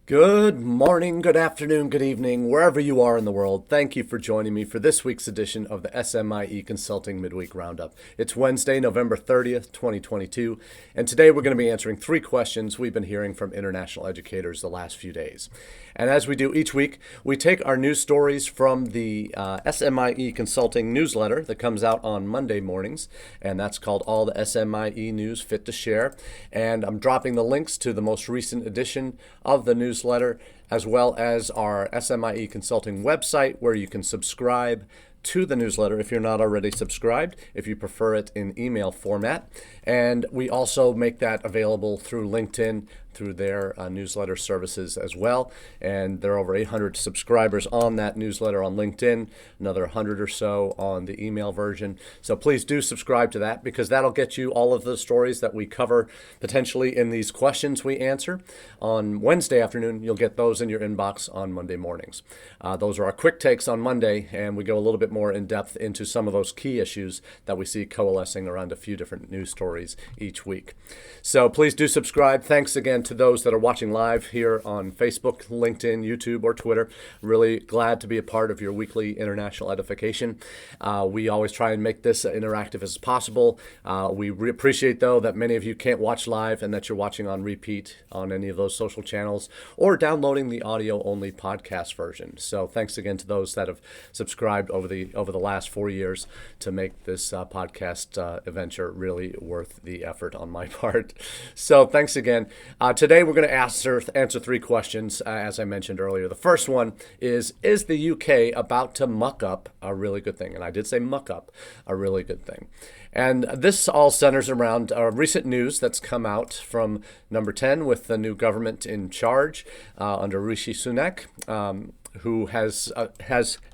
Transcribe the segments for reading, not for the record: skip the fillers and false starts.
Good morning, good afternoon, good evening, wherever you are in the world. Thank you for joining me for this week's edition of the SMIE Consulting Midweek Roundup. It's Wednesday, November 30th, 2022, and today we're going to be answering three questions we've been hearing from international educators the last few days. And as we do each week, we take our news stories from the SMIE Consulting newsletter that comes out on Monday mornings, and that's called All the SMIE News Fit to Share. And I'm dropping the links to the most recent edition of the newsletter, as well as our SMIE Consulting website, where you can subscribe to the newsletter if you're not already subscribed, if you prefer it in email format. And we also make that available through LinkedIn, through their newsletter services as well. And there are over 800 subscribers on that newsletter on LinkedIn, another 100 or so on the email version. So please do subscribe to that, because that'll get you all of the stories that we cover potentially in these questions we answer on Wednesday afternoon. You'll get those in your inbox on Monday mornings. Those are our quick takes on Monday, and we go a little bit more in depth into some of those key issues that we see coalescing around a few different news stories each week. So please do subscribe. Thanks again to those that are watching live here on Facebook, LinkedIn, YouTube, or Twitter. Really glad to be a part of your weekly international edification. We always try and make this interactive as possible. We appreciate, though, that many of you can't watch live and that you're watching on repeat on any of those social channels or downloading the audio-only podcast version. So thanks again to those that have subscribed over the last 4 years to make this podcast adventure really worth the effort on my part. So thanks again. Today we're going to answer three questions, as I mentioned earlier. The first one is the UK about to muck up a really good thing? And I did say muck up a really good thing. And this all centers around recent news that's come out from number 10 with the new government in charge under Rishi Sunak, who has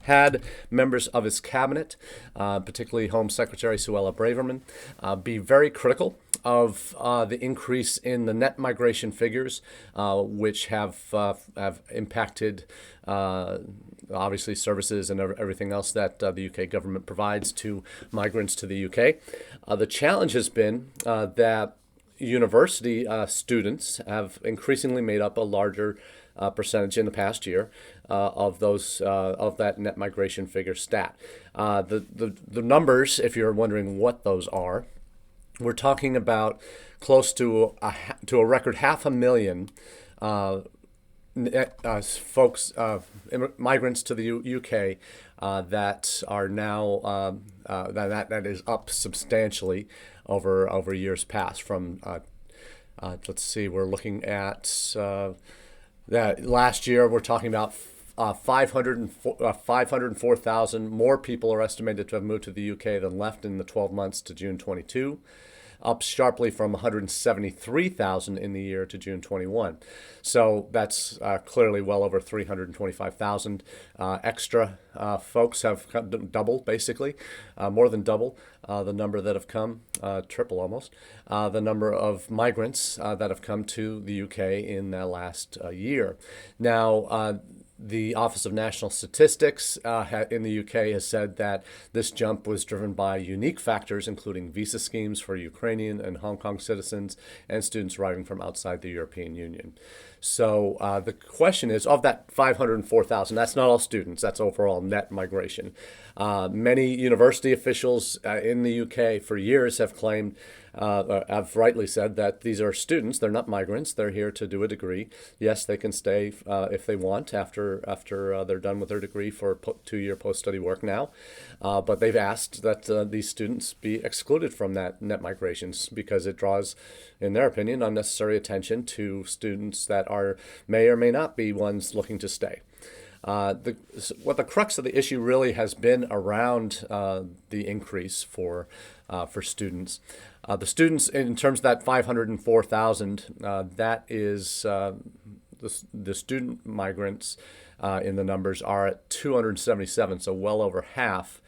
had members of his cabinet, particularly Home Secretary Suella Braverman, be very critical of the increase in the net migration figures, which have impacted obviously services and everything else that the UK government provides to migrants to the UK. The challenge has been that university students have increasingly made up a larger percentage in the past year of that net migration figure stat. The numbers, if you're wondering what those are, we're talking about close to a record 500,000 migrants to the UK that are now that is up substantially over years past. From let's see, we're looking at that last year we're talking about 504,000 more people are estimated to have moved to the UK than left in the 12 months to June 22, up sharply from 173,000 in the year to June 21. So that's clearly well over 325,000 extra folks have doubled, basically, more than double the number that have come, triple almost, the number of migrants that have come to the UK in the last year. Now, the Office of National Statistics in the UK has said that this jump was driven by unique factors, including visa schemes for Ukrainian and Hong Kong citizens and students arriving from outside the European Union. So the question is, of that 504,000, that's not all students, that's overall net migration. Many university officials in the UK for years have claimed, have rightly said, that these are students, they're not migrants, they're here to do a degree. Yes, they can stay if they want after they're done with their degree for 2-year post-study work now. But they've asked that these students be excluded from that net migrations because it draws, in their opinion, unnecessary attention to students that may or may not be ones looking to stay. What the crux of the issue really has been around the increase for students. The students, in terms of that 504,000, that is the student migrants in the numbers are at 277, so well over half.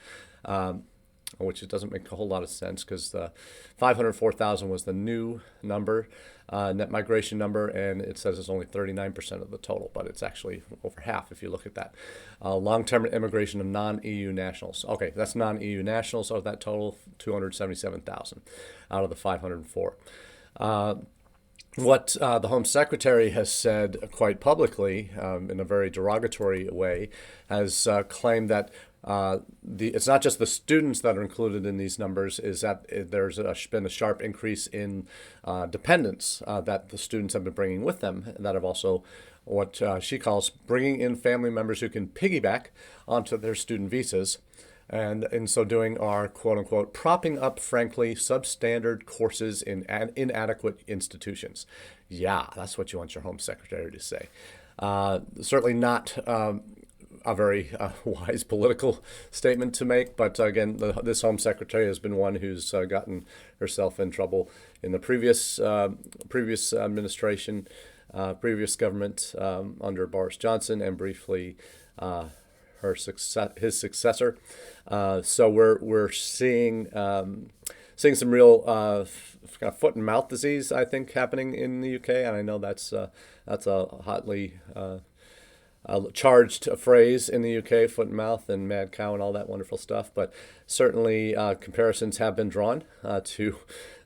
Which it doesn't make a whole lot of sense, because the 504,000 was the new number, net migration number, and it says it's only 39% of the total, but it's actually over half if you look at that. Long-term immigration of non-EU nationals. Okay, that's non-EU nationals of that total, 277,000 out of the 504. What the Home Secretary has said quite publicly, in a very derogatory way, has claimed that it's not just the students that are included in these numbers, is that been a sharp increase in dependents that the students have been bringing with them that have also what she calls bringing in family members who can piggyback onto their student visas, and in so doing are quote unquote propping up, frankly, substandard courses in inadequate institutions. Yeah, that's what you want your Home Secretary to say. Certainly not a very wise political statement to make, but again, this Home Secretary has been one who's gotten herself in trouble in the previous administration, previous government under Boris Johnson, and briefly his successor. So we're seeing some real kind of foot and mouth disease, I think, happening in the UK, and I know that's a hotly charged phrase in the UK, foot and mouth and mad cow and all that wonderful stuff. But certainly comparisons have been drawn to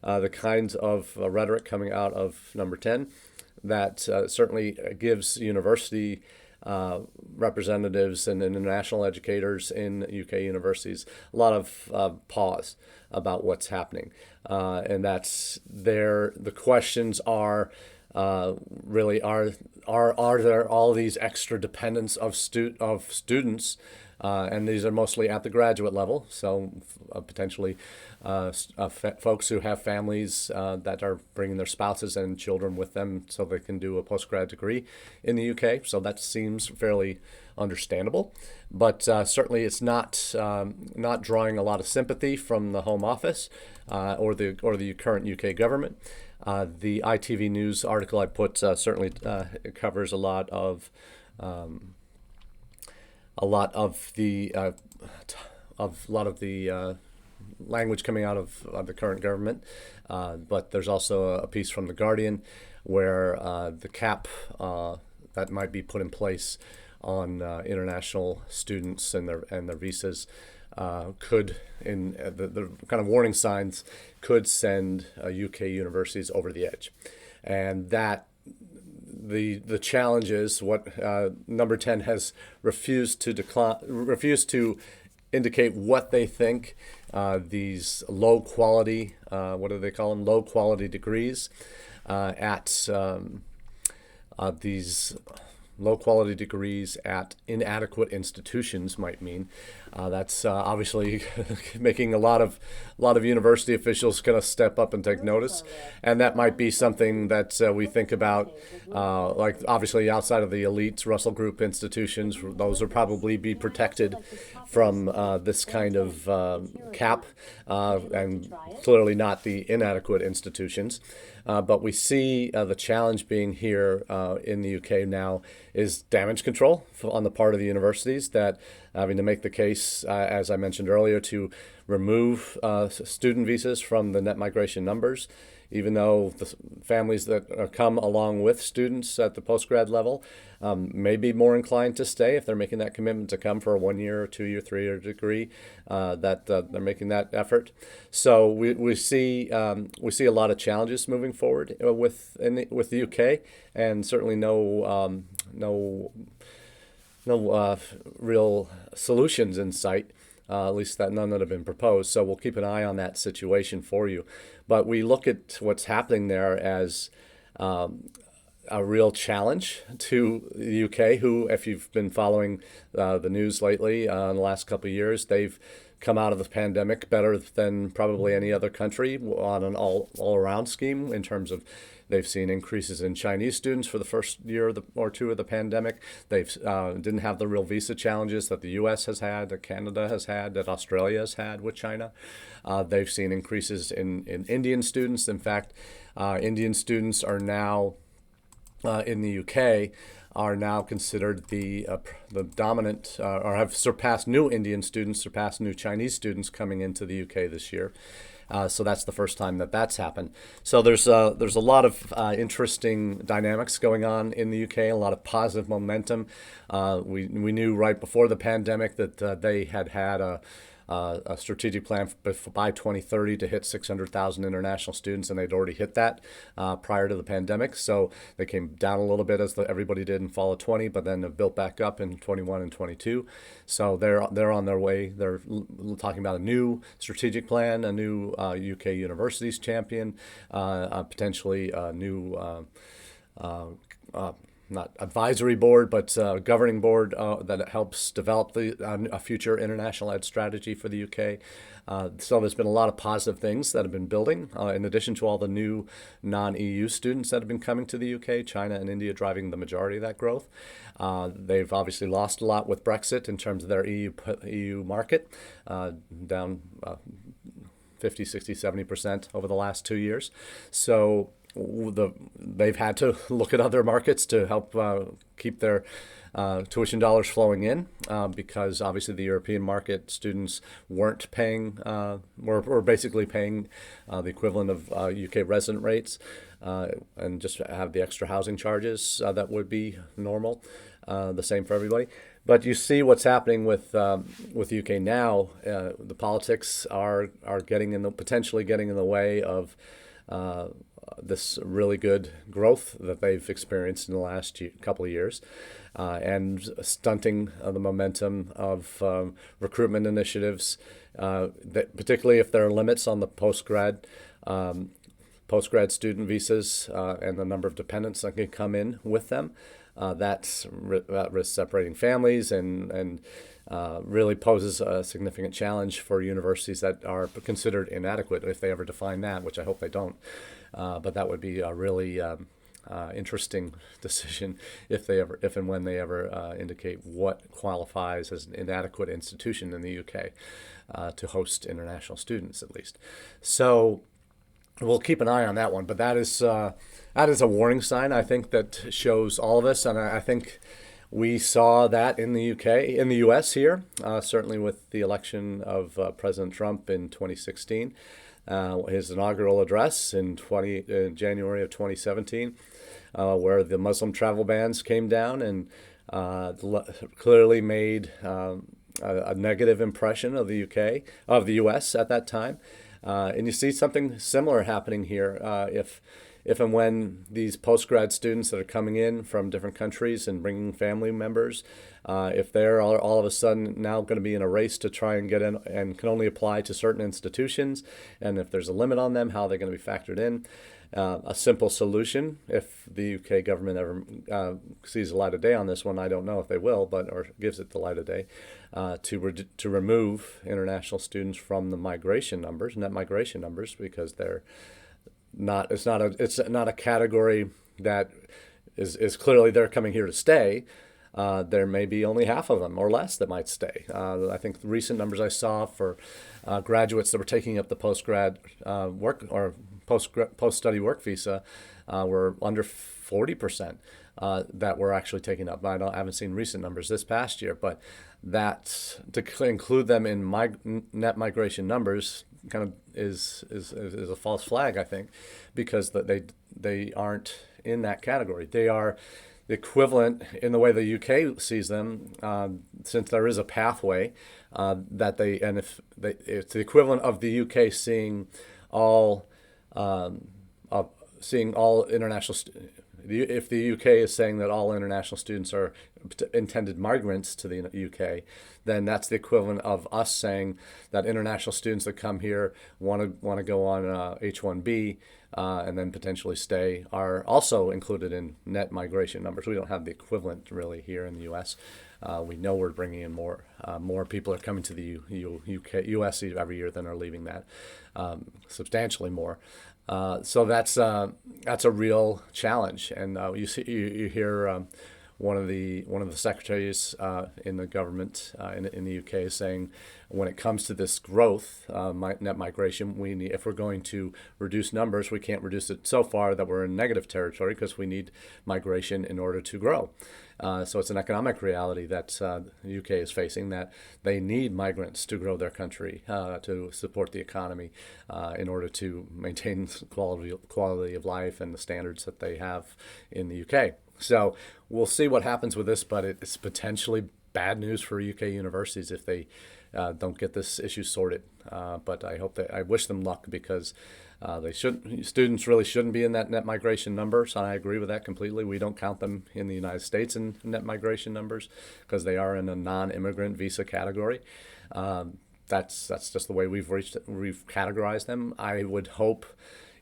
the kinds of rhetoric coming out of Number 10 that certainly gives university representatives and international educators in UK universities a lot of pause about what's happening. And that's there. The questions are really are there all these extra dependents of students, and these are mostly at the graduate level, so potentially folks who have families that are bringing their spouses and children with them so they can do a postgrad degree in the UK. So that seems fairly understandable, but certainly it's not drawing a lot of sympathy from the Home Office or the current UK government. The ITV News article I put certainly covers a lot of the language coming out of the current government, but there's also a piece from The Guardian where the cap that might be put in place on international students and their visas could, in the kind of warning signs, could send UK universities over the edge, and that the challenge is what Number 10 has refused to indicate what they think these low quality, what do they call them, low quality degrees at these low quality degrees at inadequate institutions might mean. That's obviously making a lot of university officials kind of step up and take notice, and that might be something that we think about. Like obviously outside of the elite Russell Group institutions, those will probably be protected from this kind of cap, and clearly not the inadequate institutions. But we see the challenge being here in the UK now is damage control on the part of the universities, that having to make the case, as I mentioned earlier, to remove student visas from the net migration numbers, even though the families that come along with students at the postgrad level may be more inclined to stay if they're making that commitment to come for a 1 year or 2 year, 3 year degree, that they're making that effort. So we see a lot of challenges moving forward with the UK, and certainly no real solutions in sight. At least none that have been proposed. So we'll keep an eye on that situation for you. But we look at what's happening there as a real challenge to the UK, who, if you've been following the news lately in the last couple of years, they've come out of the pandemic better than probably any other country on an all-around scheme in terms of they've seen increases in Chinese students for the first year or two of the pandemic. They've didn't have the real visa challenges that the U.S. has had, that Canada has had, that Australia has had with China. They've seen increases in Indian students. In fact, Indian students are now in the UK are now considered the dominant, or have surpassed new Indian students, surpassed new Chinese students coming into the UK this year. So that's the first time that's happened. So there's a lot of interesting dynamics going on in the UK, a lot of positive momentum. We knew right before the pandemic that they had a a strategic plan by 2030 to hit 600,000 international students, and they'd already hit that prior to the pandemic. So they came down a little bit as everybody did in fall of 20, but then have built back up in 21 and 22. So they're on their way. They're talking about a new strategic plan, a new UK universities champion, potentially a new not advisory board, but governing board that helps develop a future international ed strategy for the UK. So there's been a lot of positive things that have been building, in addition to all the new non-EU students that have been coming to the UK, China and India driving the majority of that growth. They've obviously lost a lot with Brexit in terms of their EU market, down 50, 60, 70% over the last 2 years. So they've had to look at other markets to help keep their tuition dollars flowing in, because obviously the European market students weren't paying, were basically paying the equivalent of UK resident rates, and just have the extra housing charges that would be normal, the same for everybody. But you see what's happening with UK now. The politics are potentially getting in the way of this really good growth that they've experienced in the last couple of years, and stunting the momentum of recruitment initiatives, particularly if there are limits on the postgrad student visas and the number of dependents that can come in with them. That risks separating families and really poses a significant challenge for universities that are considered inadequate, if they ever define that, which I hope they don't. But that would be a really interesting decision if and when they ever indicate what qualifies as an inadequate institution in the UK to host international students, at least. So we'll keep an eye on that one. But that is a warning sign, I think, that shows all of us, and I think we saw that in the US here, certainly with the election of President Trump in 2016. His inaugural address in January of 2017, where the Muslim travel bans came down and clearly made a negative impression of the US at that time. And you see something similar happening here if and when these postgrad students that are coming in from different countries and bringing family members, if they're all of a sudden now going to be in a race to try and get in and can only apply to certain institutions, and if there's a limit on them, how they're going to be factored in. A simple solution, if the UK government ever sees the light of day on this one, I don't know if they will, or gives it the light of day, to remove international students from the net migration numbers, because they're it's not a category that is clearly they're coming here to stay. There may be only half of them or less that might stay. I think the recent numbers I saw for graduates that were taking up the postgrad work or post-study work visa were under 40% that were actually taken up. I haven't seen recent numbers this past year, but that to include them in net migration numbers kind of is a false flag, I think, because they aren't in that category. They are the equivalent in the way the UK sees them, since there is a pathway it's the equivalent of the UK seeing all international. If the UK is saying that all international students are intended migrants to the UK, then that's the equivalent of us saying that international students that come here want to go on H-1B and then potentially stay are also included in net migration numbers. We don't have the equivalent really here in the U.S. We know we're bringing in more people are coming to the U.S. every year than are leaving that, substantially more. So that's a real challenge, and you hear one of the secretaries in the government in the UK is saying, when it comes to this growth, net migration, if we're going to reduce numbers, we can't reduce it so far that we're in negative territory, because we need migration in order to grow. So it's an economic reality that the UK is facing, that they need migrants to grow their country, to support the economy, in order to maintain quality of life and the standards that they have in the UK. So we'll see what happens with this, but it's potentially bad news for UK universities if they don't get this issue sorted. But I wish them luck, because students really shouldn't be in that net migration number. So I agree with that completely. We don't count them in the United States in net migration numbers, because they are in a non-immigrant visa category. That's just the way we've categorized them. I would hope,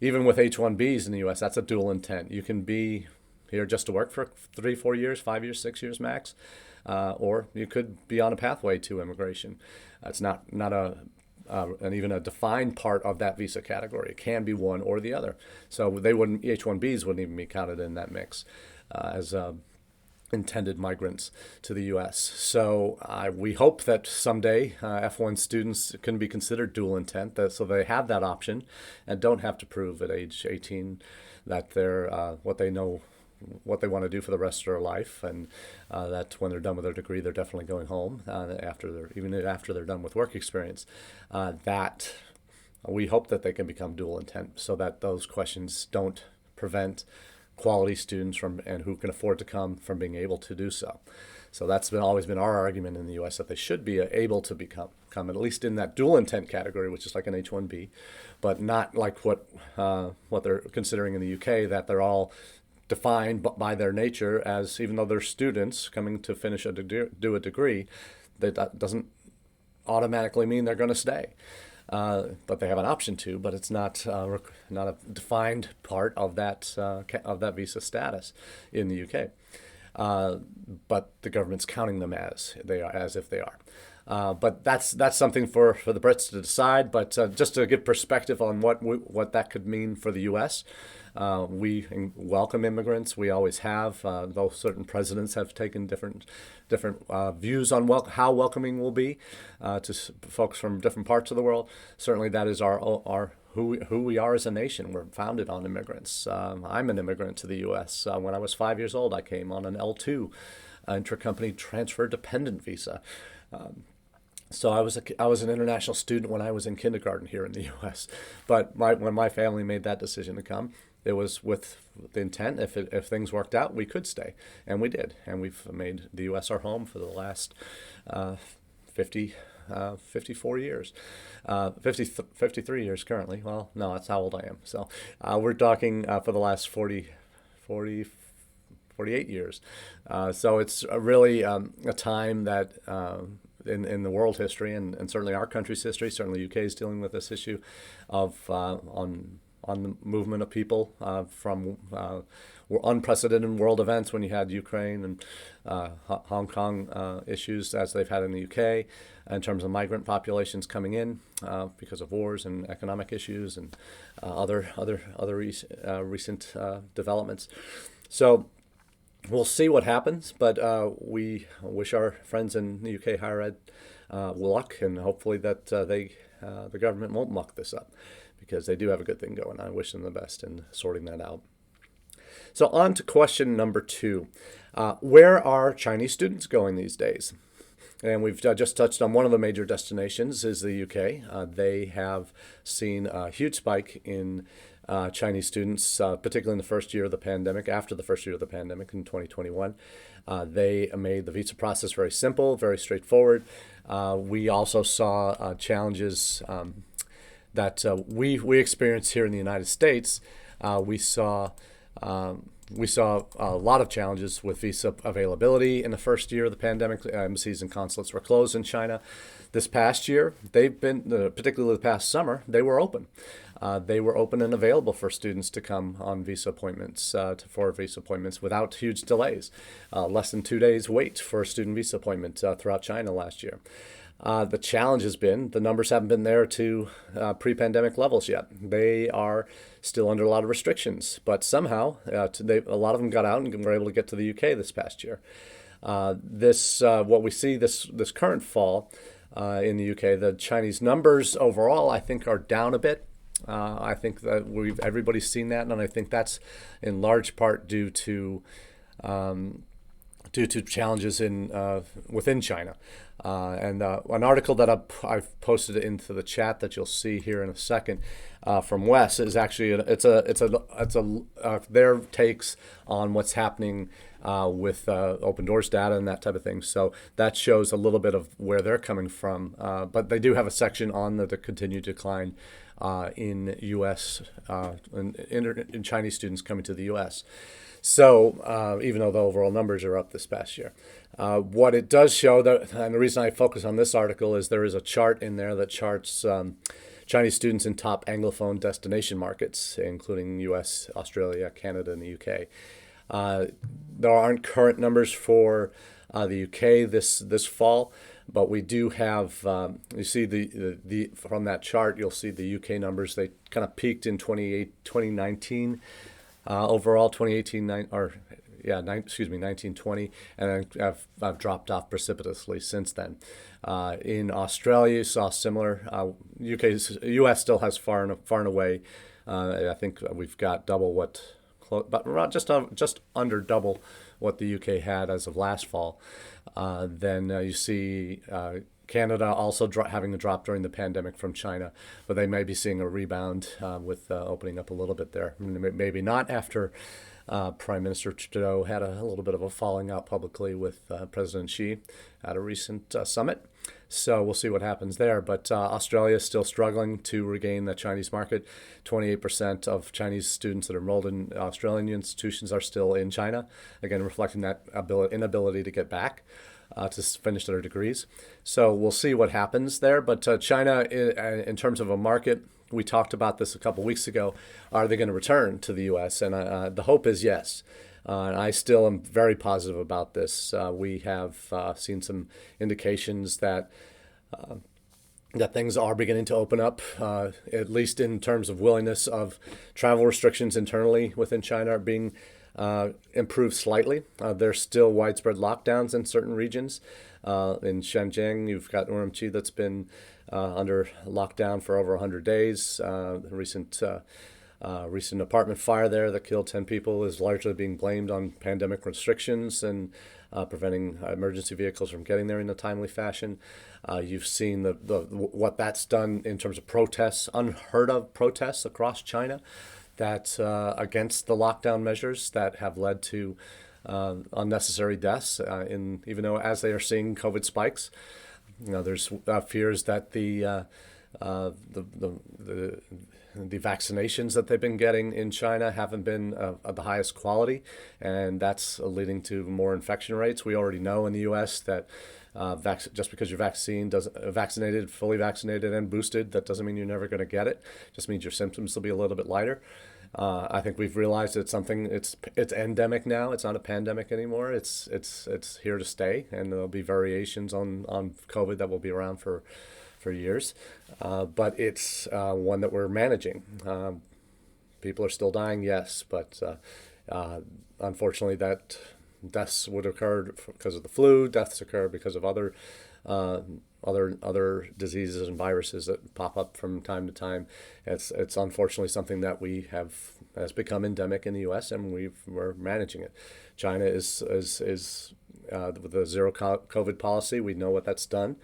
even with H-1Bs in the U.S., that's a dual intent. You can be here just to work for 3, 4 years, 5 years, 6 years max, or you could be on a pathway to immigration. It's not and even a defined part of that visa category. It can be one or the other. So H-1Bs wouldn't even be counted in that mix as intended migrants to the U.S. So we hope that someday F1 students can be considered dual intent, so they have that option and don't have to prove at age 18 that they're what they want to do for the rest of their life, and that when they're done with their degree, they're definitely going home even after they're done with work experience. That we hope that they can become dual intent, so that those questions don't prevent quality students and who can afford to come from being able to do so. So that's always been our argument in the U.S., that they should be able to become at least in that dual intent category, which is like an H-1B, but not like what they're considering in the U.K., that they're all defined by their nature as, even though they're students coming to finish do a degree, that doesn't automatically mean they're going to stay. But they have an option to, but it's not a defined part of that visa status in the UK. But the government's counting them as if they are. But that's something for the Brits to decide. But just to give perspective on what that could mean for the U.S., we welcome immigrants. We always have, though certain presidents have taken different views on how welcoming we'll be to folks from different parts of the world. Certainly, that is our who we are as a nation. We're founded on immigrants. I'm an immigrant to the U.S. When I was 5 years old, I came on an L2, intra-company transfer dependent visa. So I was an international student when I was in kindergarten here in the U.S. But when my family made that decision to come, it was with the intent, if things worked out, we could stay, and we did, and we've made the U.S. our home for the last 54 years, 53 years currently. Well, no, that's how old I am. So we're talking for the last 48 years. So it's really a time that in the world history, and certainly our country's history, certainly UK is dealing with this issue of on the movement of people from unprecedented world events, when you had Ukraine and Hong Kong issues, as they've had in the UK, in terms of migrant populations coming in because of wars and economic issues and other recent developments. So we'll see what happens, but we wish our friends in the UK higher ed luck, and hopefully that the government won't muck this up, because they do have a good thing going. I wish them the best in sorting that out. So on to question number 2. Where are Chinese students going these days? And we've just touched on one of the major destinations is the UK. They have seen a huge spike in Chinese students, particularly in the first year of the pandemic, after the first year of the pandemic in 2021. They made the visa process very simple, very straightforward. We also saw challenges that we experienced here in the United States. We saw a lot of challenges with visa availability in the first year of the pandemic. Embassies and consulates were closed in China. This past year, they've been, particularly the past summer, they were open. They were open and available for students to come on visa appointments, for visa appointments without huge delays. Less than 2 days wait for a student visa appointment throughout China last year. The challenge has been the numbers haven't been there to pre-pandemic levels yet. They are still under a lot of restrictions, but somehow a lot of them got out and were able to get to the UK this past year. What we see this current fall in the UK, the Chinese numbers overall, I think, are down a bit. I think that everybody's seen that, and I think that's in large part due to due to challenges in within China. And an article that I've posted into the chat that you'll see here in a second from Wes is actually their takes on what's happening with open doors data and that type of thing. So that shows a little bit of where they're coming from. But they do have a section on the continued decline in U.S. In Chinese students coming to the U.S. So even though the overall numbers are up this past year, what it does show, and the reason I focus on this article is there is a chart in there that charts Chinese students in top Anglophone destination markets, including U.S., Australia, Canada, and the U.K. There aren't current numbers for the U.K. this fall, but we do have. You see the from that chart, you'll see the U.K. numbers. They kind of peaked in 2019. Overall, 1920, and I've dropped off precipitously since then. In Australia, you saw similar. U.S. still has far and away. I think we've got double what, but just under double what the U.K. had as of last fall. Then you see Canada also having a drop during the pandemic from China, but they may be seeing a rebound with opening up a little bit there. Maybe not after Prime Minister Trudeau had a little bit of a falling out publicly with President Xi at a recent summit. So we'll see what happens there. But Australia is still struggling to regain the Chinese market. 28% of Chinese students that are enrolled in Australian institutions are still in China, again reflecting that inability to get back to finish their degrees. So we'll see what happens there. But China, in terms of a market, we talked about this a couple weeks ago. Are they going to return to the U.S.? And the hope is yes. And I still am very positive about this. We have seen some indications that things are beginning to open up, at least in terms of willingness of travel restrictions internally within China are being improved slightly. There's still widespread lockdowns in certain regions. In Shenzhen, you've got Urumqi that's been under lockdown for over 100 days. The recent apartment fire there that killed 10 people is largely being blamed on pandemic restrictions and preventing emergency vehicles from getting there in a timely fashion. You've seen what that's done in terms of protests, unheard of protests across China that against the lockdown measures that have led to unnecessary deaths. Even though as they are seeing COVID spikes, there's fears that the vaccinations that they've been getting in China haven't been of the highest quality, and that's leading to more infection rates. We already know in the U.S. that just because you're vaccinated, fully vaccinated and boosted, that doesn't mean you're never going to get it. Just means your symptoms will be a little bit lighter. I think we've realized it's endemic now. It's not a pandemic anymore. It's here to stay, and there'll be variations on COVID that will be around for years. But it's one that we're managing. People are still dying, yes, but unfortunately that deaths would occur because of the flu. Deaths occur because of other diseases and viruses that pop up from time to time. It's unfortunately something that has become endemic in the U.S. and we're managing it. China is with the zero COVID policy. We know what that's done.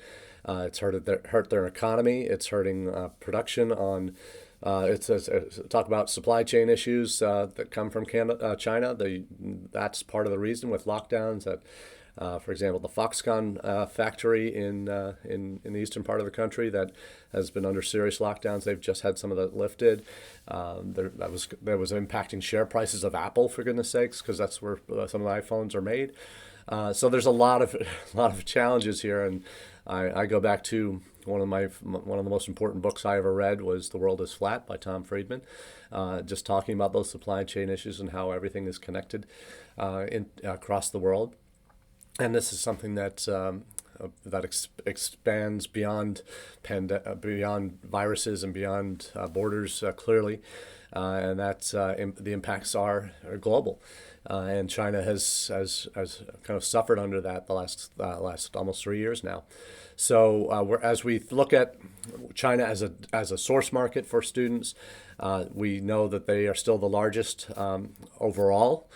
It's hurt their economy. It's hurting production on. Talk about supply chain issues that come from China. That's part of the reason with lockdowns. That, for example, the Foxconn factory in the eastern part of the country that has been under serious lockdowns. They've just had some of that lifted. That was impacting share prices of Apple, for goodness sakes, because that's where some of the iPhones are made. So there's a lot of challenges here, and I go back to one of the most important books I ever read was The World is Flat by Tom Friedman, just talking about those supply chain issues and how everything is connected across the world. And this is something that expands beyond viruses and beyond borders clearly, and that's the impacts are global. And China has kind of suffered under that the last almost 3 years now. So as we look at China as a source market for students, we know that they are still the largest overall.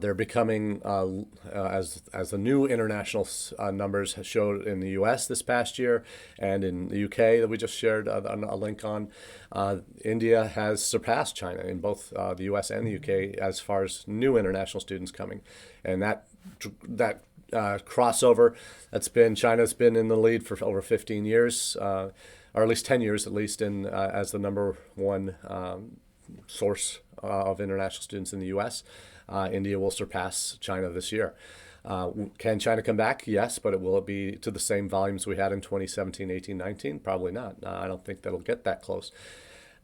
They're becoming, as the new international numbers showed in the U.S. this past year and in the U.K. that we just shared a link on, India has surpassed China in both the U.S. and the U.K. as far as new international students coming, and that crossover, China's been in the lead for over 15 years, or at least 10 years at least, in as the number one source of international students in the U.S. India will surpass China this year. Can China come back? Yes, but will it be to the same volumes we had in 2017, 18, 19? Probably not. I don't think that'll get that close.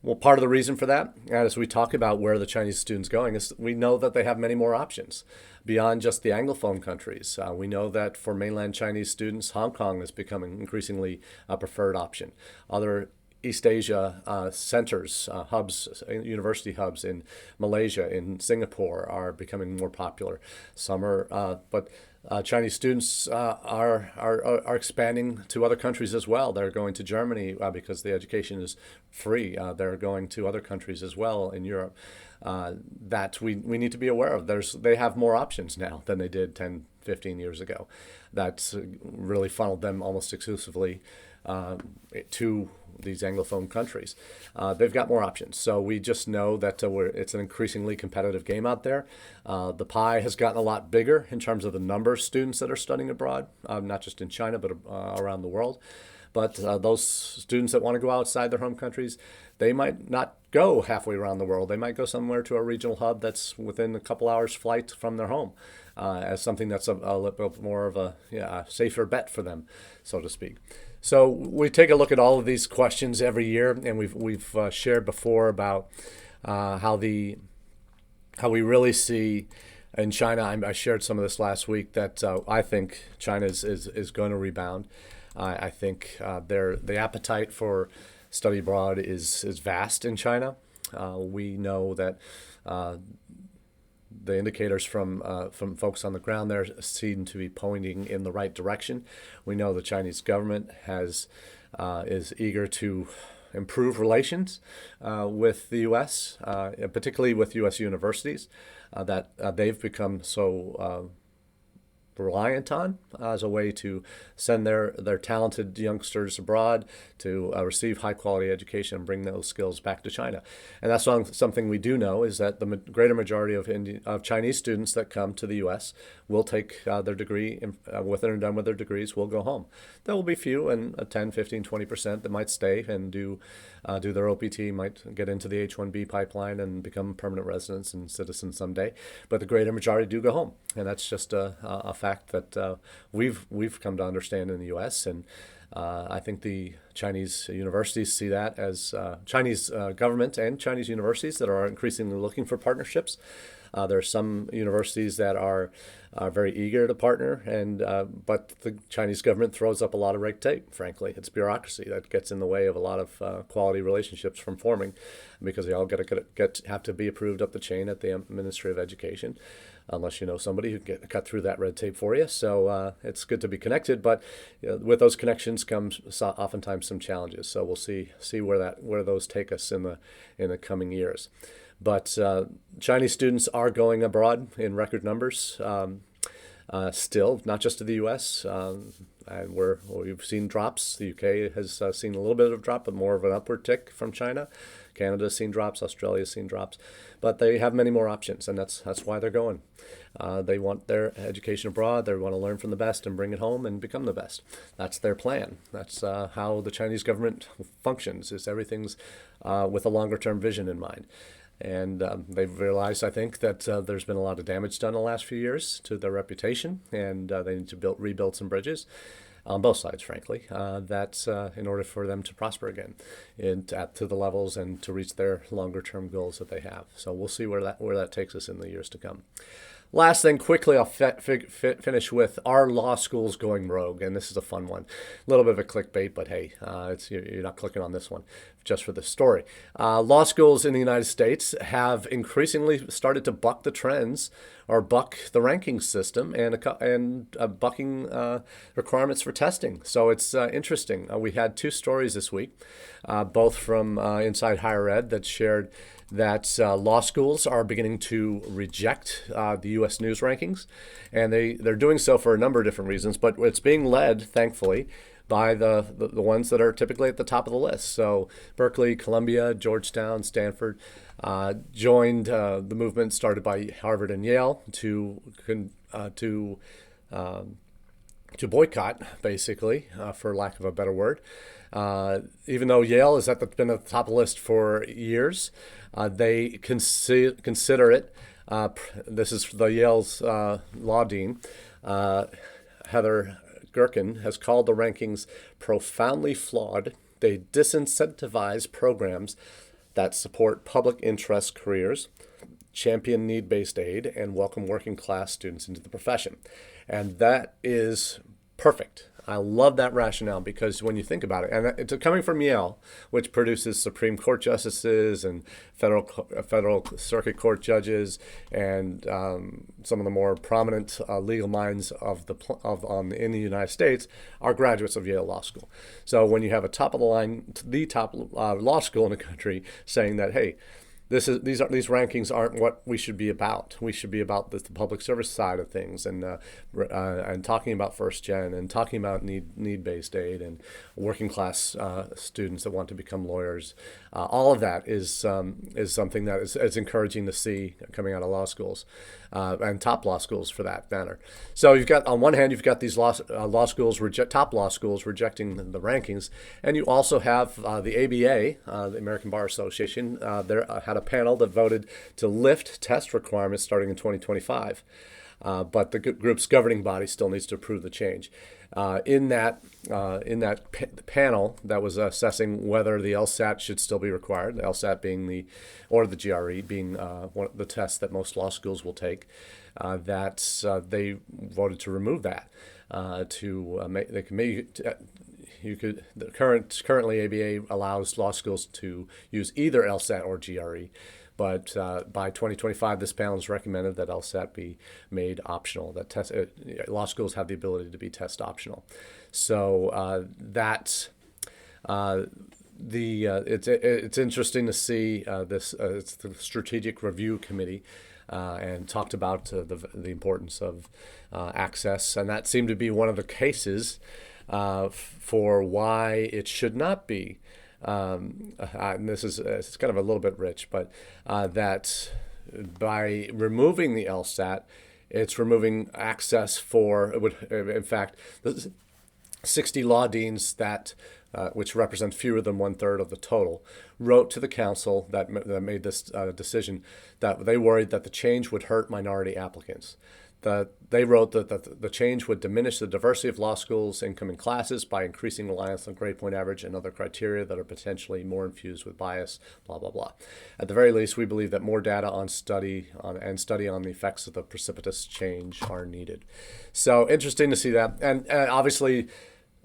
Well, part of the reason for that, and as we talk about where the Chinese students going, is we know that they have many more options beyond just the Anglophone countries. We know that for mainland Chinese students, Hong Kong is becoming increasingly a preferred option. Other East Asia centers, hubs, university hubs in Malaysia, in Singapore are becoming more popular. But Chinese students are expanding to other countries as well. They're going to Germany because the education is free. They're going to other countries as well in Europe that we need to be aware of. They have more options now than they did 10, 15 years ago. That's really funneled them almost exclusively to these Anglophone countries. They've got more options. So we just know that it's an increasingly competitive game out there. The pie has gotten a lot bigger in terms of the number of students that are studying abroad, not just in China, but around the world. But those students that want to go outside their home countries, they might not go halfway around the world. They might go somewhere to a regional hub that's within a couple hours flight from their home, as something that's a little bit more of a safer bet for them, so to speak. So we take a look at all of these questions every year, and we've shared before about how we really see in China. I shared some of this last week that I think China is going to rebound. I think the appetite for study abroad is vast in China. We know that the indicators from folks on the ground there seem to be pointing in the right direction. We know the Chinese government is eager to improve relations with the U.S., particularly with U.S. universities that they've become so reliant on as a way to send their talented youngsters abroad to receive high quality education and bring those skills back to China. And that's something we do know, is that the greater majority of Chinese students that come to the U.S. will take their degree, when they're done with their degrees, will go home. There will be few, and 10, 15, 20% that might stay and do their OPT, might get into the H-1B pipeline and become permanent residents and citizens someday. But the greater majority do go home, and that's just a fact that we've come to understand in the U.S. And I think the Chinese universities see that as Chinese government and Chinese universities that are increasingly looking for partnerships. There are some universities that are very eager to partner, but the Chinese government throws up a lot of red tape, frankly. It's bureaucracy that gets in the way of a lot of quality relationships from forming, because they all have to be approved up the chain at the Ministry of Education, unless you know somebody who can cut through that red tape for you. So it's good to be connected, but with those connections comes oftentimes some challenges. So we'll see where those take us in the coming years. But Chinese students are going abroad in record numbers still, not just to the U.S. And we've seen drops. The U.K. has seen a little bit of a drop, but more of an upward tick from China. Canada's seen drops. Australia's seen drops. But they have many more options, and that's why they're going. They want their education abroad. They want to learn from the best and bring it home and become the best. That's their plan. That's how the Chinese government functions, is everything's with a longer-term vision in mind. And they've realized, I think, that there's been a lot of damage done in the last few years to their reputation, and they need to rebuild some bridges on both sides, frankly, in order for them to prosper again to the levels and to reach their longer-term goals that they have. So we'll see where that takes us in the years to come. Last thing, quickly, I'll finish with, are law schools going rogue? And this is a fun one. A little bit of a clickbait, but hey, you're not clicking on this one just for the story. Law schools in the United States have increasingly started to buck the trends, or buck the ranking system, and bucking requirements for testing. So it's interesting. We had two stories this week, both from Inside Higher Ed, that shared that law schools are beginning to reject the U.S. news rankings, and they're doing so for a number of different reasons, but it's being led, thankfully, by the ones that are typically at the top of the list. So Berkeley, Columbia, Georgetown, Stanford joined the movement started by Harvard and Yale to boycott, basically, for lack of a better word. Even though Yale has been at the top of the list for years, they consider it. This is the Yale's law dean, Heather Gerken, has called the rankings profoundly flawed. They disincentivize programs that support public interest careers, champion need-based aid, and welcome working class students into the profession. And that is perfect. I love that rationale because when you think about it, and it's coming from Yale, which produces Supreme Court justices and federal circuit court judges, and some of the more prominent legal minds in the United States are graduates of Yale Law School. So when you have the top law school in the country saying that, hey, these rankings aren't what we should be about. We should be about the public service side of things, and talking about first gen, and talking about need-based aid, and working class students that want to become lawyers. All of that is something that is encouraging to see coming out of law schools, and top law schools for that matter. So you've got, on one hand, you've got these top law schools rejecting the rankings, and you also have the ABA, the American Bar Association. Had a panel that voted to lift test requirements starting in 2025. But the group's governing body still needs to approve the change. In that panel that was assessing whether the LSAT should still be required, the LSAT being the GRE being one of the tests that most law schools will take, they voted to remove that. Currently ABA allows law schools to use either LSAT or GRE. But by 2025, this panel has recommended that LSAT be made optional. That law schools have the ability to be test optional. So it's interesting to see this. It's the Strategic Review Committee, and talked about the importance of access, and that seemed to be one of the cases for why it should not be. And this is it's kind of a little bit rich, but that by removing the LSAT, it's removing access for, in fact, the 60 law deans that, which represent fewer than 1/3 of the total, wrote to the council that made this decision that they worried that the change would hurt minority applicants. They wrote that the change would diminish the diversity of law schools' incoming classes by increasing reliance on grade point average and other criteria that are potentially more infused with bias, blah, blah, blah. At the very least, we believe that more data on study on the effects of the precipitous change are needed. So interesting to see that. And obviously,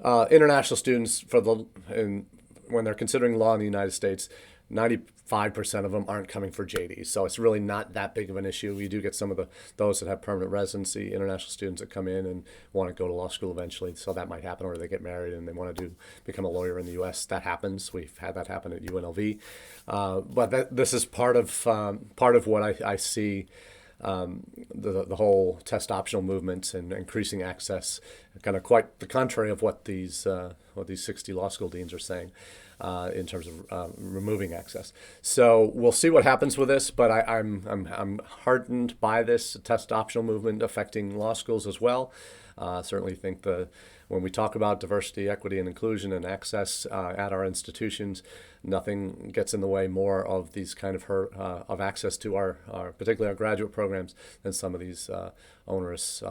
international students, when they're considering law in the United States, 95% of them aren't coming for JDs, so it's really not that big of an issue. We do get some of those that have permanent residency, international students that come in and want to go to law school eventually, so that might happen, or they get married and they want to become a lawyer in the U.S. That happens. We've had that happen at UNLV, but this is part of what I see. The whole test optional movement and increasing access, kind of quite the contrary of what these 60 law school deans are saying in terms of removing access. So we'll see what happens with this, but I'm heartened by this test optional movement affecting law schools as well. Certainly think when we talk about diversity, equity, and inclusion and access at our institutions, nothing gets in the way more of these kind of access to our particularly our graduate programs than some of these onerous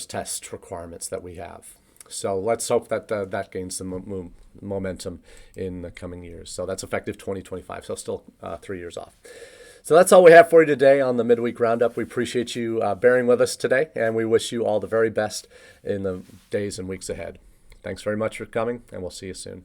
test requirements that we have. So let's hope that gains some momentum in the coming years. So that's effective 2025, so still 3 years off. So that's all we have for you today on the Midweek Roundup. We appreciate you bearing with us today, and we wish you all the very best in the days and weeks ahead. Thanks very much for coming, and we'll see you soon.